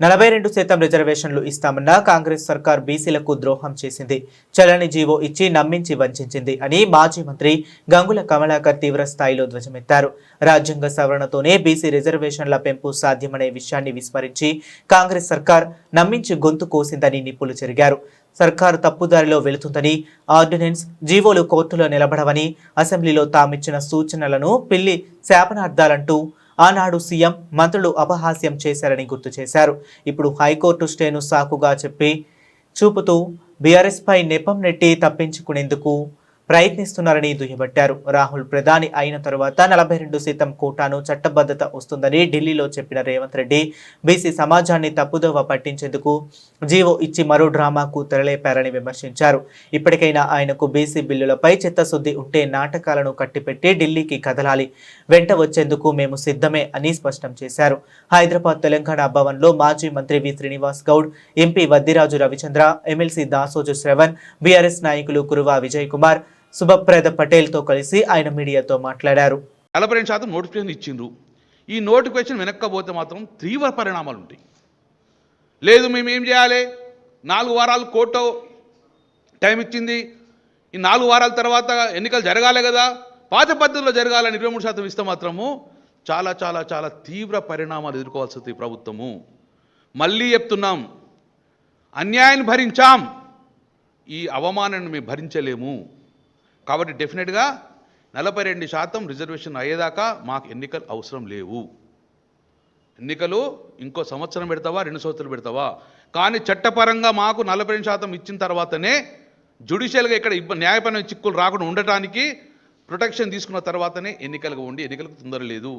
42% రిజర్వేషన్లు ఇస్తామన్న కాంగ్రెస్ సర్కార్ బీసీలకు ద్రోహం చేసింది, చలని జీవో ఇచ్చి నమ్మించి వంచింది అని మాజీ మంత్రి గంగుల కమలాకర్ తీవ్ర స్థాయిలో ధ్వజమెత్తారు. రాజ్యాంగ సవరణతోనే బీసీ రిజర్వేషన్ల పెంపు సాధ్యమనే విషయాన్ని విస్మరించి కాంగ్రెస్ సర్కార్ నమ్మించి గొంతు కోసిందని నిప్పులు చెరిగారు. సర్కారు తప్పుదారిలో వెళుతుందని, ఆర్డినెన్స్ జీవోలు కోర్టులో నిలబడవని, అసెంబ్లీలో తామిచ్చిన సూచనలను పిల్లి శాపనార్థాలంటూ ఆనాడు సీఎం మంత్రులు అపహాస్యం చేశారని గుర్తు చేశారు. ఇప్పుడు హైకోర్టు స్టేను సాకుగా చూపుతూ బీఆర్ఎస్ పై నెపం నెట్టి తప్పించుకునేందుకు ప్రయత్నిస్తున్నారని దుయ్యబట్టారు. రాహుల్ ప్రధాని అయిన తరువాత 42% కోటాను చట్టబద్ధత వస్తుందని ఢిల్లీలో చెప్పిన రేవంత్ రెడ్డి బీసీ సమాజాన్ని తప్పుదోవ పట్టించేందుకు జీవో ఇచ్చి మరో డ్రామాకు తెరలేపారని విమర్శించారు. ఇప్పటికైనా ఆయనకు బీసీ బిల్లులపై చిత్తశుద్ధి ఉంటే నాటకాలను కట్టిపెట్టి ఢిల్లీకి కదలాలి, వెంట వచ్చేందుకు మేము సిద్ధమే అని స్పష్టం చేశారు. హైదరాబాద్ తెలంగాణ భవన్లో మాజీ మంత్రి V Srinivas Goud, MP Vaddiraju Ravichandra, MLC Dasoju Sravan, BRS నాయకులు కురువా విజయ్ కుమార్, సుభప్రద పటేల్ తో కలిసి ఆయన మీడియాతో మాట్లాడారు. 40% నోటిఫికేషన్ ఇచ్చిండ్రు. ఈ నోటిఫికేషన్ వెనక్కపోతే మాత్రం తీవ్ర పరిణామాలు ఉంటాయి. లేదు మేము ఏం చేయాలి, 4 వారాలు కోర్టు టైం ఇచ్చింది, ఈ 4 వారాల తర్వాత ఎన్నికలు జరగాలి కదా, పాత పద్ధతిలో జరగాలని 23% ఇస్తే మాత్రము చాలా చాలా చాలా తీవ్ర పరిణామాలు ఎదుర్కోవాల్సి వస్తుంది ప్రభుత్వము. మళ్ళీ చెప్తున్నాం, అన్యాయాన్ని భరించాం, ఈ అవమానాన్ని మేము భరించలేము. కాబట్టి డెఫినెట్గా 42% రిజర్వేషన్ అయ్యేదాకా మాకు ఎన్నికలు అవసరం లేవు. ఎన్నికలు ఇంకో సంవత్సరం పెడతావా, 2 సంవత్సరాలు పెడతావా, కానీ చట్టపరంగా మాకు 42% ఇచ్చిన తర్వాతనే జ్యుడిషియల్గా ఇక్కడ న్యాయపరమైన చిక్కులు రాకుండా ఉండటానికి ప్రొటెక్షన్ తీసుకున్న తర్వాతనే ఎన్నికలుగా ఉండి, ఎన్నికలకు తొందర లేదు.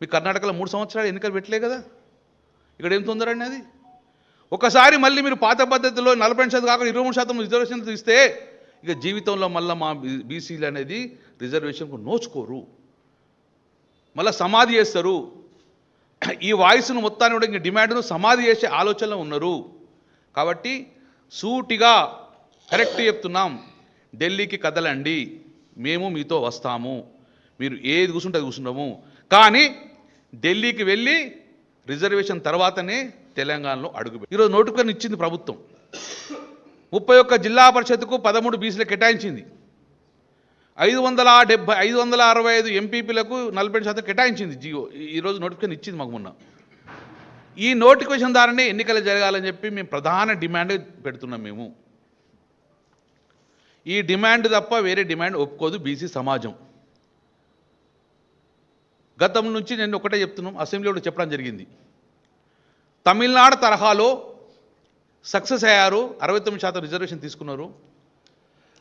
మీ కర్ణాటకలో 3 సంవత్సరాలు ఎన్నికలు పెట్టలే కదా, ఇక్కడ ఏం తొందర అండి అది. ఒకసారి మళ్ళీ మీరు పాత పద్ధతిలో 40% కాకుండా 23% రిజర్వేషన్ ఇస్తే ఇక జీవితంలో మళ్ళీ మా బీసీలు అనేది రిజర్వేషన్కు నోచుకోరు, మళ్ళీ సమాధి చేస్తారు. ఈ వాయిస్ను మొత్తాన్ని కూడా ఇంక డిమాండ్ను సమాధి చేసే ఆలోచనలో ఉన్నారు. కాబట్టి సూటిగా కరెక్ట్ చెప్తున్నాం, ఢిల్లీకి కదలండి, మేము మీతో వస్తాము, మీరు ఏది కూర్చుంటే కూర్చున్నాము, కానీ ఢిల్లీకి వెళ్ళి రిజర్వేషన్ తర్వాతనే తెలంగాణలో అడుగు. ఈరోజు నోటిఫికేషన్ ఇచ్చింది ప్రభుత్వం, 31 జిల్లా పరిషత్కు 13 బీసీలు కేటాయించింది, 565 ఎంపీపీలకు 40% కేటాయించింది జియో. ఈరోజు నోటిఫికేషన్ ఇచ్చింది మాకు మొన్న. ఈ నోటిఫికేషన్ ద్వారానే ఎన్నికలు జరగాలని చెప్పి మేము ప్రధాన డిమాండ్ పెడుతున్నాం. మేము ఈ డిమాండ్ తప్ప వేరే డిమాండ్ ఒప్పుకోదు బీసీ సమాజం. గతం నుంచి నేను ఒకటే చెప్తున్నాం, అసెంబ్లీలో చెప్పడం జరిగింది, తమిళనాడు తరహాలో సక్సెస్ అయ్యారు, 69% రిజర్వేషన్ తీసుకున్నారు.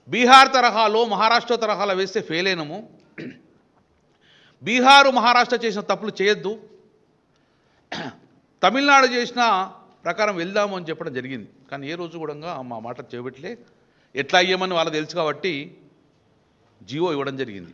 బీహార్ తరహాలో, మహారాష్ట్ర తరహాలో వేస్తే ఫెయిల్ అయినాము. బీహారు మహారాష్ట్ర చేసిన తప్పులు చేయొద్దు, తమిళనాడు చేసిన ప్రకారం వెళ్దాము అని చెప్పడం జరిగింది. కానీ ఏ రోజు కూడా మా మాట చేయబట్లే, ఎట్లా అయ్యామని వాళ్ళకి తెలుసు కాబట్టి జీవో ఇవ్వడం జరిగింది.